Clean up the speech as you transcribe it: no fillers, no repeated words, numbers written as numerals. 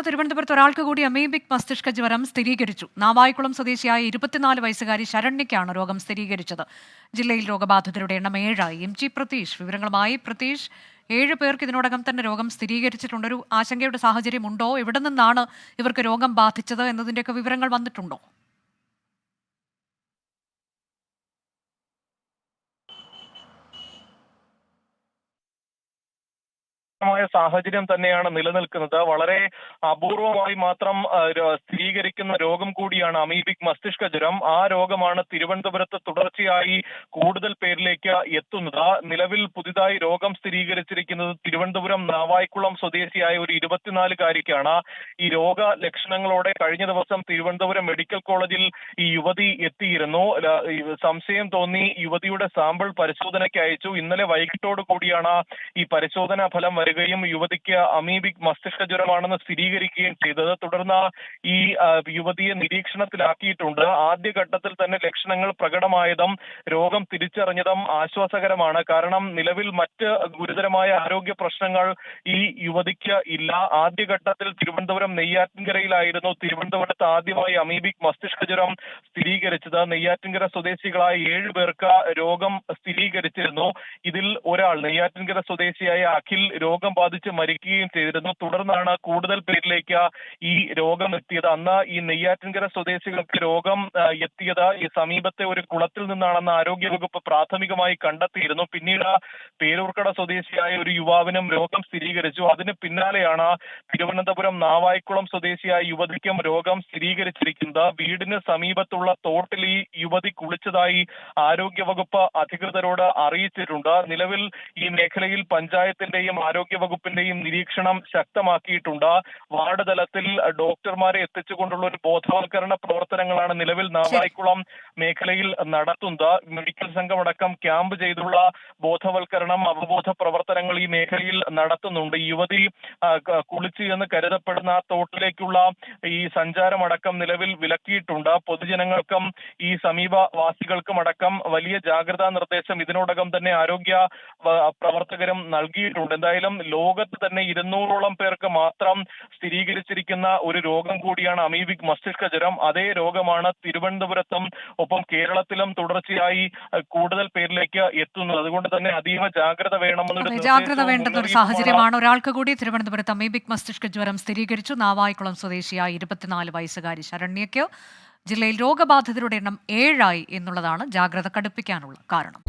തിരുവനന്തപുരത്ത് ഒരാൾക്ക് കൂടി അമീബിക് മസ്തിഷ്ക ജ്വരം സ്ഥിരീകരിച്ചു. നാവായിക്കുളം സ്വദേശിയായ 24 വയസ്സുകാരി ശരണ്യയ്ക്കാണ് രോഗം സ്ഥിരീകരിച്ചത്. ജില്ലയിൽ രോഗബാധിതരുടെ എണ്ണം 7ആയി. MG പ്രതീഷ് വിവരങ്ങളുമായി. പ്രതീഷ്, 7 പേർക്ക് ഇതിനോടകം തന്നെ രോഗം സ്ഥിരീകരിച്ചിട്ടുണ്ട്. ഒരു ആശങ്കയുടെ സാഹചര്യമുണ്ടോ? എവിടെ നിന്നാണ് ഇവർക്ക് രോഗം ബാധിച്ചത് എന്നതിന്റെയൊക്കെ വിവരങ്ങൾ വന്നിട്ടുണ്ടോ? സാഹചര്യം തന്നെയാണ് നിലനിൽക്കുന്നത്. വളരെ അപൂർവമായി മാത്രം സ്ഥിരീകരിക്കുന്ന രോഗം കൂടിയാണ് അമീബിക് മസ്തിഷ്ക ജ്വരം. ആ രോഗമാണ് തിരുവനന്തപുരത്ത് തുടർച്ചയായി കൂടുതൽ പേരിലേക്ക് എത്തുന്നത്. നിലവിൽ പുതിയതായി രോഗം സ്ഥിരീകരിച്ചിരിക്കുന്നത് തിരുവനന്തപുരം നാവായിക്കുളം സ്വദേശിയായ ഒരു 24-കാരിക്കാണ്. ഈ രോഗ ലക്ഷണങ്ങളോടെ കഴിഞ്ഞ ദിവസം തിരുവനന്തപുരം മെഡിക്കൽ കോളേജിൽ ഈ യുവതി എത്തിയിരുന്നു. സംശയം തോന്നി യുവതിയുടെ സാമ്പിൾ പരിശോധനയ്ക്ക് അയച്ചു. ഇന്നലെ വൈകിട്ടോടു കൂടിയാണ് ഈ പരിശോധനാ ഫലം വരികയും യുവതിക്ക് അമീബിക് മസ്തിഷ്ക ജ്വരമാണെന്ന് സ്ഥിരീകരിക്കുകയും ചെയ്തത്. തുടർന്ന് ഈ യുവതിയെ നിരീക്ഷണത്തിലാക്കിയിട്ടുണ്ട്. ആദ്യഘട്ടത്തിൽ തന്നെ ലക്ഷണങ്ങൾ പ്രകടമായതും രോഗം തിരിച്ചറിഞ്ഞതും ആശ്വാസകരമാണ്. കാരണം നിലവിൽ മറ്റ് ഗുരുതരമായ ആരോഗ്യ പ്രശ്നങ്ങൾ ഈ യുവതിക്ക് ഇല്ല. ആദ്യഘട്ടത്തിൽ തിരുവനന്തപുരം നെയ്യാറ്റിൻകരയിലായിരുന്നു തിരുവനന്തപുരത്ത് ആദ്യമായി അമീബിക് മസ്തിഷ്ക ജ്വരം സ്ഥിരീകരിച്ചത്. നെയ്യാറ്റിൻകര സ്വദേശികളായ 7 പേർക്ക് രോഗം സ്ഥിരീകരിച്ചിരുന്നു. ഇതിൽ ഒരാൾ നെയ്യാറ്റിൻകര സ്വദേശിയായ അഖിൽ രോഗം ബാധിച്ച് മരിക്കുകയും ചെയ്തിരുന്നു. തുടർന്നാണ് കൂടുതൽ പേരിലേക്ക് ഈ രോഗം എത്തിയത്. അന്ന് ഈ നെയ്യാറ്റിൻകര സ്വദേശികൾക്ക് രോഗം എത്തിയത് ഈ സമീപത്തെ ഒരു കുളത്തിൽ നിന്നാണെന്ന് ആരോഗ്യവകുപ്പ് പ്രാഥമികമായി കണ്ടെത്തിയിരുന്നു. പിന്നീട് പേരൂർക്കട സ്വദേശിയായ ഒരു യുവാവിനും രോഗം സ്ഥിരീകരിച്ചു. അതിന് പിന്നാലെയാണ് തിരുവനന്തപുരം നാവായിക്കുളം സ്വദേശിയായ യുവതിക്കും രോഗം സ്ഥിരീകരിച്ചിരിക്കുന്നത്. വീടിന് സമീപത്തുള്ള തോട്ടിൽ ഈ യുവതി കുളിച്ചതായി ആരോഗ്യവകുപ്പ് അധികൃതരോട് അറിയിച്ചിട്ടുണ്ട്. നിലവിൽ ഈ മേഖലയിൽ പഞ്ചായത്തിന്റെയും ആരോഗ്യ വകുപ്പിന്റെയും നിരീക്ഷണം ശക്തമാക്കിയിട്ടുണ്ട്. വാർഡ് തലത്തിൽ ഡോക്ടർമാരെ എത്തിച്ചുകൊണ്ടുള്ള ഒരു ബോധവൽക്കരണ പ്രവർത്തനങ്ങളാണ് നിലവിൽ നാവായിക്കുളം മേഖലയിൽ നടത്തുന്നത്. മെഡിക്കൽ സംഘമടക്കം ക്യാമ്പ് ചെയ്തുള്ള ബോധവൽക്കരണം, അവബോധ പ്രവർത്തനങ്ങൾ ഈ മേഖലയിൽ നടത്തുന്നുണ്ട്. യുവതി കുളിച്ചു എന്ന് കരുതപ്പെടുന്ന തോട്ടിലേക്കുള്ള ഈ സഞ്ചാരമടക്കം നിലവിൽ വിലക്കിയിട്ടുണ്ട്. പൊതുജനങ്ങൾക്കും ഈ സമീപവാസികൾക്കും അടക്കം വലിയ ജാഗ്രതാ നിർദ്ദേശം ഇതിനോടകം തന്നെ ആരോഗ്യ പ്രവർത്തകരും നൽകിയിട്ടുണ്ട്. എന്തായാലും ലോകത്ത് തന്നെ 200ഓളം പേർക്ക് മാത്രം സ്ഥിരീകരിച്ചിരിക്കുന്ന ഒരു രോഗം കൂടിയാണ് അമീബിക് മസ്തിഷ്ക ജ്വരം. അതേ രോഗമാണ് തിരുവനന്തപുരത്തും ഒപ്പം കേരളത്തിലും തുടർച്ചയായി കൂടുതൽ പേരിലേക്ക് എത്തുന്നത്. അതുകൊണ്ട് തന്നെ അതീവ ജാഗ്രത വേണ്ടെന്ന ഒരു സാഹചര്യമാണ്. ഒരാൾക്ക് കൂടി തിരുവനന്തപുരത്ത് അമീബിക് മസ്തിഷ്ക ജ്വരം സ്ഥിരീകരിച്ചു. നാവായിക്കുളം സ്വദേശിയായ 24 വയസ്സുകാരി ശരണ്യയ്ക്ക്. ജില്ലയിൽ രോഗബാധിതരുടെ എണ്ണം 7ആയി എന്നുള്ളതാണ് ജാഗ്രത കടുപ്പിക്കാനുള്ള കാരണം.